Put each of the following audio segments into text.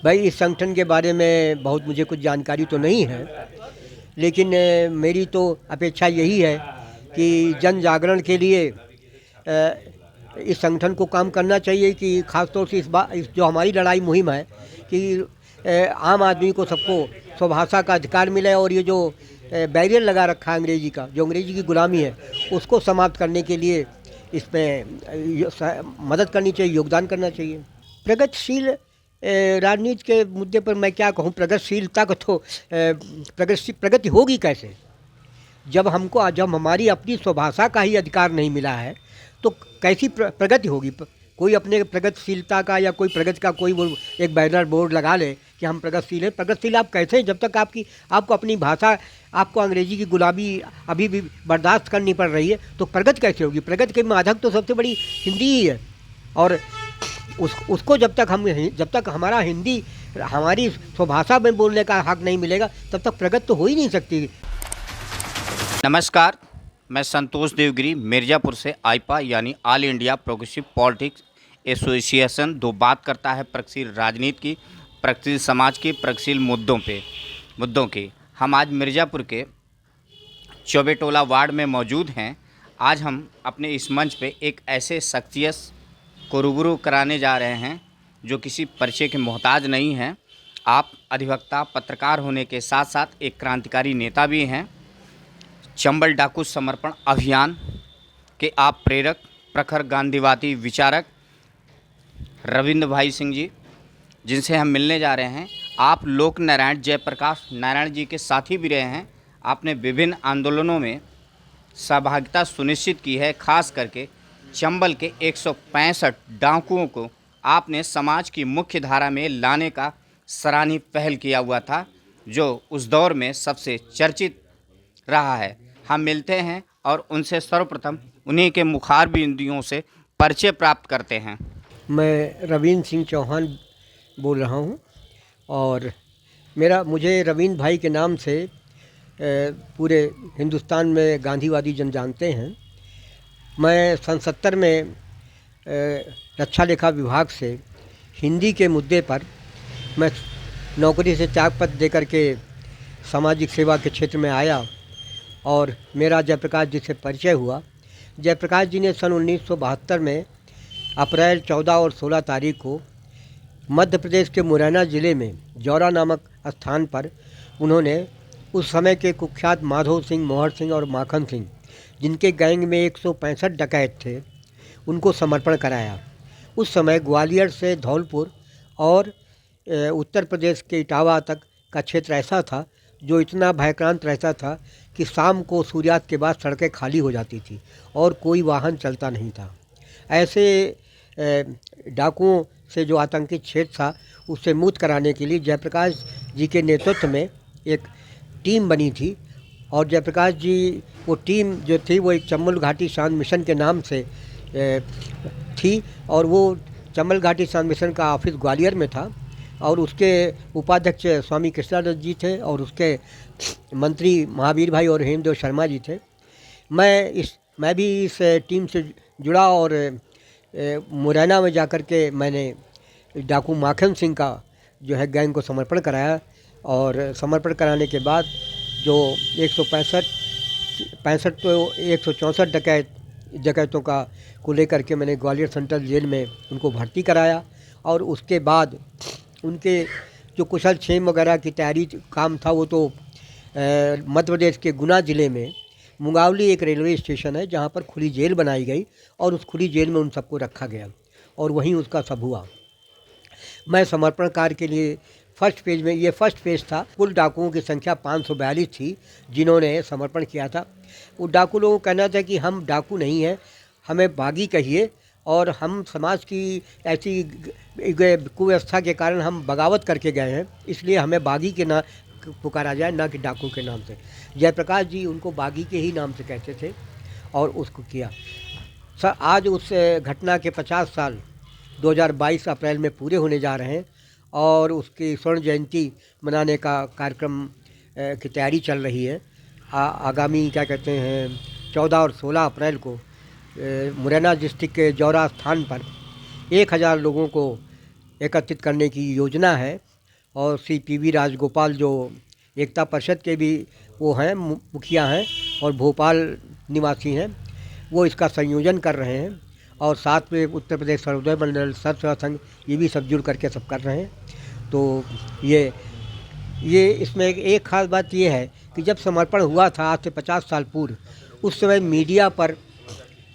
भाई इस संगठन के बारे में बहुत मुझे कुछ जानकारी तो नहीं है, लेकिन मेरी तो अपेक्षा यही है कि जन जागरण के लिए इस संगठन को काम करना चाहिए कि ख़ासतौर से इस जो हमारी लड़ाई मुहिम है कि आम आदमी को सबको स्वभाषा का अधिकार मिले और ये जो बैरियर लगा रखा है अंग्रेजी का, जो अंग्रेजी की गुलामी है, उसको समाप्त करने के लिए इसमें मदद करनी चाहिए, योगदान करना चाहिए। प्रगतिशील राजनीति के मुद्दे पर मैं क्या कहूँ, प्रगतिशीलता को तो प्रगति होगी कैसे जब हमारी अपनी स्वभाषा का ही अधिकार नहीं मिला है, तो कैसी प्रगति होगी। कोई अपने प्रगतिशीलता का या कोई प्रगति का कोई वो एक बैनर बोर्ड लगा ले कि हम प्रगतिशील हैं। प्रगतिशील आप कैसे हैं जब तक आपको अपनी भाषा, आपको अंग्रेजी की गुलामी अभी भी बर्दाश्त करनी पड़ रही है, तो प्रगति कैसे होगी। प्रगति के माध्यम तो सबसे बड़ी हिंदी ही है, और उसको जब तक हमारा हिंदी हमारी स्वभाषा में बोलने का हक नहीं मिलेगा, तब तक प्रगति तो हो ही नहीं सकती। नमस्कार, मैं संतोष देवगिरी मिर्ज़ापुर से आईपा यानी all India progressive politics association दो बात करता है प्रगतिशील राजनीति की, प्रगतिशील समाज की, प्रगतिशील मुद्दों की। हम आज मिर्ज़ापुर के चौबेटोला वार्ड में मौजूद हैं। आज हम अपने इस मंच पे एक ऐसे शख्सियत को रूबरू कराने जा रहे हैं जो किसी परिचय के मोहताज नहीं हैं। आप अधिवक्ता, पत्रकार होने के साथ साथ एक क्रांतिकारी नेता भी हैं। चंबल डाकू समर्पण अभियान के आप प्रेरक, प्रखर गांधीवादी विचारक रविंद्र भाई सिंह जी, जिनसे हम मिलने जा रहे हैं। आप लोक नारायण जयप्रकाश नारायण जी के साथी भी रहे हैं। आपने विभिन्न आंदोलनों में सहभागिता सुनिश्चित की है। खास करके चंबल के 165 डाकुओं को आपने समाज की मुख्य धारा में लाने का सराहनीय पहल किया हुआ था, जो उस दौर में सबसे चर्चित रहा है। हम मिलते हैं और उनसे सर्वप्रथम उन्हीं के मुखारबिंदियों से परिचय प्राप्त करते हैं। मैं रविंद्र सिंह चौहान बोल रहा हूँ, और मुझे रविंद्र भाई के नाम से पूरे हिंदुस्तान में गांधीवादी जन जानते हैं। मैं सन 70 में रक्षा लेखा विभाग से हिंदी के मुद्दे पर मैं नौकरी से त्यागपत्र देकर के सामाजिक सेवा के क्षेत्र में आया, और मेरा जयप्रकाश जी से परिचय हुआ। जयप्रकाश जी ने सन 1972 में अप्रैल 14 और 16 तारीख को मध्य प्रदेश के मुरैना ज़िले में जौरा नामक स्थान पर उन्होंने उस समय के कुख्यात माधो सिंह, मोहर सिंह और माखन सिंह, जिनके गैंग में 165 डकैत थे, उनको समर्पण कराया। उस समय ग्वालियर से धौलपुर और उत्तर प्रदेश के इटावा तक का क्षेत्र ऐसा था जो इतना भयक्रांत रहता था कि शाम को सूर्यास्त के बाद सड़कें खाली हो जाती थी और कोई वाहन चलता नहीं था। ऐसे डाकुओं से जो आतंकित क्षेत्र था, उससे मुक्त कराने के लिए जयप्रकाश जी के नेतृत्व में एक टीम बनी थी, और जयप्रकाश जी वो टीम जो थी वो एक चंबल घाटी शांत मिशन के नाम से थी, और वो चंबल घाटी शांत मिशन का ऑफिस ग्वालियर में था, और उसके उपाध्यक्ष स्वामी कृष्णानंद जी थे, और उसके मंत्री महावीर भाई और हेमदेव शर्मा जी थे। मैं भी इस टीम से जुड़ा, और मुरैना में जाकर के मैंने डाकू माखन सिंह का जो है गैंग को समर्पण कराया, और समर्पण कराने के बाद जो 165 तो 164 डकैतों को लेकर के मैंने ग्वालियर सेंट्रल जेल में उनको भर्ती कराया, और उसके बाद उनके जो कुशल क्षेम वगैरह की तैयारी काम था, वो तो मध्य प्रदेश के गुना ज़िले में मुंगावली एक रेलवे स्टेशन है जहाँ पर खुली जेल बनाई गई, और उस खुली जेल में उन सबको रखा गया, और वहीं उसका सब हुआ। मैं समर्पण कार्य के लिए फर्स्ट पेज था। कुल डाकुओं की संख्या 542 थी जिन्होंने समर्पण किया था। वो डाकू लोगों का कहना था कि हम डाकू नहीं हैं, हमें बागी कहिए, और हम समाज की ऐसी कुव्यवस्था के कारण हम बगावत करके गए हैं, इसलिए हमें बागी के नाम पुकारा जाए, ना कि डाकू के नाम से। जयप्रकाश जी उनको बागी के ही नाम से कहते थे, और उसको किया। सर, आज उस घटना के 50 साल 2022 अप्रैल में पूरे होने जा रहे हैं, और उसकी स्वर्ण जयंती मनाने का कार्यक्रम की तैयारी चल रही है। आगामी 14 और 16 अप्रैल को मुरैना डिस्ट्रिक्ट के जौरा स्थान पर 1000 लोगों को एकत्रित करने की योजना है, और श्री पी.वी. राजगोपाल जो एकता परिषद के भी वो हैं, मुखिया हैं और भोपाल निवासी हैं, वो इसका संयोजन कर रहे हैं। और साथ में उत्तर प्रदेश सर्वोदय मंडल, सर्व सेवा संघ, ये भी सब जुड़ करके सब कर रहे हैं। तो ये इसमें एक ख़ास बात ये है कि जब समर्पण हुआ था आज से 50 साल पूर्व, उस समय मीडिया पर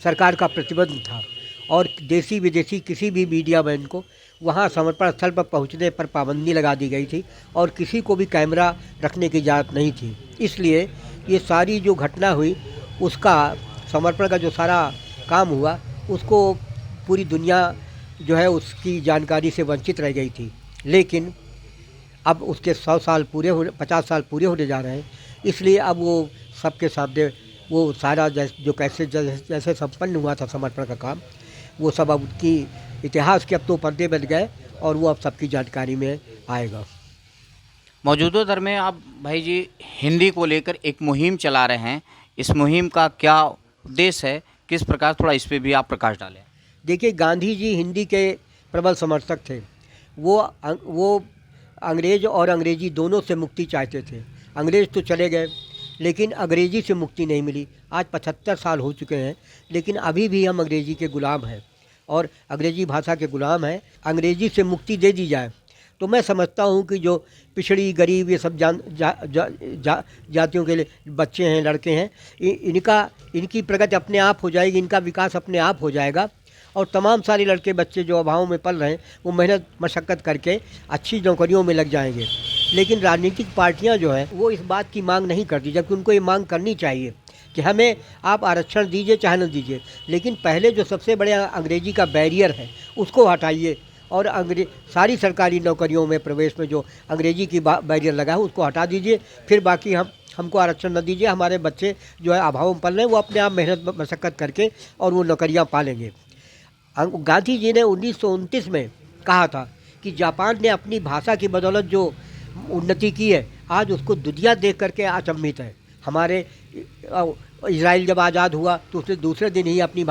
सरकार का प्रतिबंध था और देसी विदेशी किसी भी मीडिया मैन को वहाँ समर्पण स्थल पर पहुँचने पर पाबंदी लगा दी गई थी और किसी को भी कैमरा रखने की इजाज़त नहीं थी। इसलिए ये सारी जो घटना हुई, उसका समर्पण का जो सारा काम हुआ, उसको पूरी दुनिया जो है उसकी जानकारी से वंचित रह गई थी। लेकिन अब उसके 50 साल पूरे होने जा रहे हैं, इसलिए अब वो सबके सामने वो सारा जैसे संपन्न हुआ था समर्पण का काम, वो सब अब उसकी इतिहास के अब तो पर्दे बन गए और वो अब सबकी जानकारी में आएगा। मौजूदा दौर में आप भाई जी हिंदी को लेकर एक मुहिम चला रहे हैं, इस मुहिम का क्या उद्देश्य है, किस प्रकार, थोड़ा इस पे भी आप प्रकाश डालें। देखिए, गांधी जी हिंदी के प्रबल समर्थक थे। वो अंग्रेज़ और अंग्रेज़ी दोनों से मुक्ति चाहते थे। अंग्रेज़ तो चले गए, लेकिन अंग्रेज़ी से मुक्ति नहीं मिली। आज 75 साल हो चुके हैं, लेकिन अभी भी हम अंग्रेज़ी के ग़ुलाम हैं और अंग्रेज़ी भाषा के ग़ुलाम हैं। अंग्रेज़ी से मुक्ति दे दी जाए तो मैं समझता हूँ कि जो पिछड़ी, गरीब, ये सब जातियों के लिए बच्चे हैं, लड़के हैं, इनकी प्रगति अपने आप हो जाएगी, इनका विकास अपने आप हो जाएगा। और तमाम सारे लड़के बच्चे जो अभाव में पल रहे हैं, वो मेहनत मशक्क़त करके अच्छी नौकरियों में लग जाएंगे। लेकिन राजनीतिक पार्टियां जो हैं वो इस बात की मांग नहीं करती, जबकि उनको ये मांग करनी चाहिए कि हमें आप आरक्षण दीजिए चाहे न दीजिए, लेकिन पहले जो सबसे बड़े अंग्रेजी का बैरियर है उसको हटाइए और सारी सरकारी नौकरियों में प्रवेश में जो अंग्रेजी की बैरियर लगा है उसको हटा दीजिए। फिर बाकी हमको आरक्षण न दीजिए, हमारे बच्चे जो है अभाव में पल रहे हैं, वो अपने आप मेहनत मशक्क़त करके और वो नौकरियाँ पालेंगे। गांधी जी ने 1929 में कहा था कि जापान ने अपनी भाषा की बदौलत जो उन्नति की है, आज उसको दुनिया देख करके अचंभित है। हमारे इजराइल जब आज़ाद हुआ तो उसने दूसरे दिन ही अपनी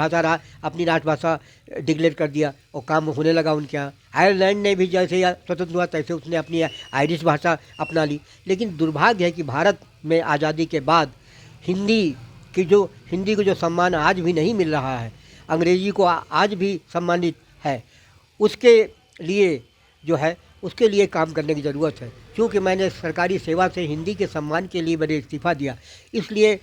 राजभाषा डिक्लेयर कर दिया और काम होने लगा उनके यहाँ। आयरलैंड ने भी जैसे स्वतंत्र हुआ तैसे उसने अपनी आयरिश भाषा अपना ली। लेकिन दुर्भाग्य है कि भारत में आज़ादी के बाद हिंदी को जो सम्मान आज भी नहीं मिल रहा है, अंग्रेज़ी को आज भी सम्मानित है, उसके लिए काम करने की ज़रूरत है। क्योंकि मैंने सरकारी सेवा से हिंदी के सम्मान के लिए मैंने इस्तीफ़ा दिया, इसलिए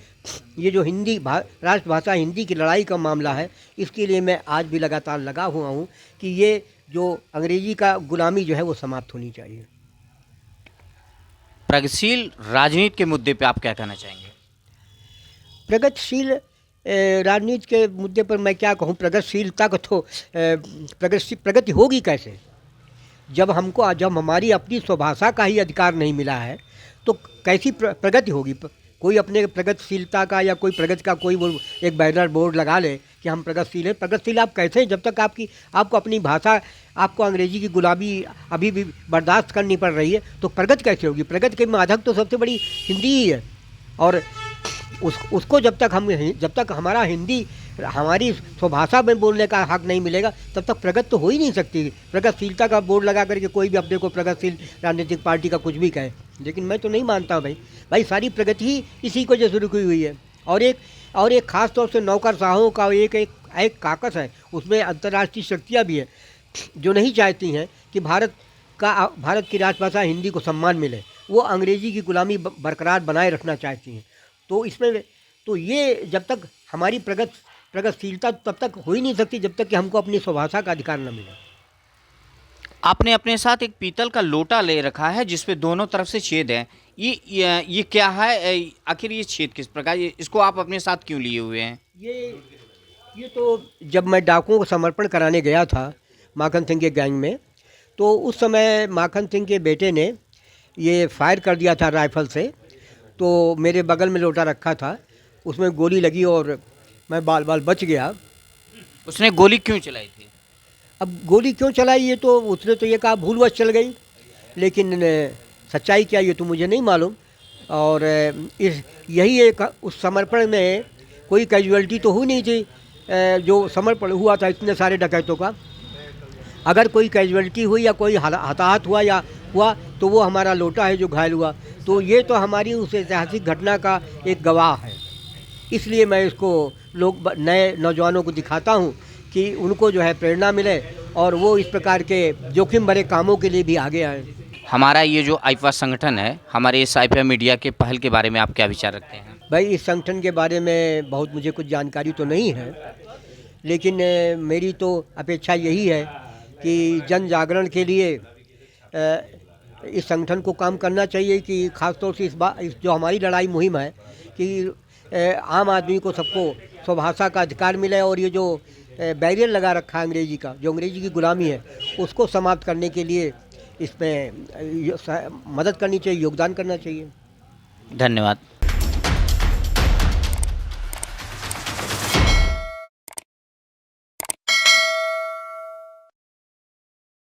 ये जो राष्ट्रभाषा हिंदी की लड़ाई का मामला है, इसके लिए मैं आज भी लगातार लगा हुआ हूँ कि ये जो अंग्रेज़ी का गुलामी जो है वो समाप्त होनी चाहिए। प्रगतिशील राजनीति के मुद्दे पे आप क्या कहना चाहेंगे? प्रगतिशील राजनीति के मुद्दे पर मैं क्या कहूँ, प्रगतिशीलता को तो प्रगति होगी कैसे जब हमारी अपनी स्वभाषा का ही अधिकार नहीं मिला है, तो कैसी प्रगति होगी। कोई अपने प्रगतिशीलता का या कोई प्रगति का कोई वो एक बैनर बोर्ड लगा ले कि हम प्रगतिशील हैं। प्रगतिशील आप कैसे हैं जब तक आपको अपनी भाषा, आपको अंग्रेज़ी की गुलामी अभी भी बर्दाश्त करनी पड़ रही है, तो प्रगति कैसे होगी। प्रगति के माध्यम तो सबसे बड़ी हिंदी ही है और उसको जब तक हमारी स्वभाषा में बोलने का हक नहीं मिलेगा, तब तक प्रगति तो हो ही नहीं सकती। प्रगतिशीलता का बोर्ड लगा करके कोई भी अपने को प्रगतिशील राजनीतिक पार्टी का कुछ भी कहे, लेकिन मैं तो नहीं मानता भाई सारी प्रगति ही इसी को जो शुरू हुई है। और एक ख़ास तौर से नौकरशाहों का एक काकस है, उसमें अंतर्राष्ट्रीय शक्तियाँ भी हैं जो नहीं चाहती हैं कि भारत की राजभाषा हिंदी को सम्मान मिले। वो अंग्रेज़ी की गुलामी बरकरार बनाए रखना चाहती हैं। तो ये जब तक हमारी प्रगतिशीलता तब तक हो ही नहीं सकती जब तक कि हमको अपनी स्वभाषा का अधिकार न मिले। आपने अपने साथ एक पीतल का लोटा ले रखा है जिसपे दोनों तरफ से छेद हैं, ये क्या है? आखिर ये छेद किस प्रकार, इसको आप अपने साथ क्यों लिए हुए हैं? ये तो जब मैं डाकुओं को समर्पण कराने गया था माखन सिंह के गैंग में, तो उस समय माखन सिंह के बेटे ने ये फायर कर दिया था राइफल से, तो मेरे बगल में लोटा रखा था, उसमें गोली लगी और मैं बाल बच गया। उसने गोली क्यों चलाई थी? अब गोली क्यों चलाई ये तो उसने तो ये कहा भूलवश चल गई, लेकिन सच्चाई क्या ये तो मुझे नहीं मालूम। और यही एक उस समर्पण में कोई कैजुअलिटी तो हुई नहीं थी जो समर्पण हुआ था इतने सारे डकैतों का। अगर कोई कैजुअलिटी हुई या कोई हताहत हुआ या हुआ तो वो हमारा लोटा है जो घायल हुआ। तो ये तो हमारी उस ऐतिहासिक घटना का एक गवाह है। इसलिए मैं इसको नए नौजवानों को दिखाता हूँ कि उनको जो है प्रेरणा मिले और वो इस प्रकार के जोखिम भरे कामों के लिए भी आगे आएँ। हमारा ये जो आईपा संगठन है, हमारे इस आईपा मीडिया के पहल के बारे में आप क्या विचार रखते हैं? भाई इस संगठन के बारे में बहुत मुझे कुछ जानकारी तो नहीं है, लेकिन मेरी तो अपेक्षा यही है कि जन जागरण के लिए इस संगठन को काम करना चाहिए कि ख़ासतौर से इस जो हमारी लड़ाई मुहिम है कि आम आदमी को सबको स्वभाषा का अधिकार मिले और ये जो बैरियर लगा रखा है अंग्रेजी का, जो अंग्रेजी की गुलामी है, उसको समाप्त करने के लिए इसमें मदद करनी चाहिए, योगदान करना चाहिए। धन्यवाद।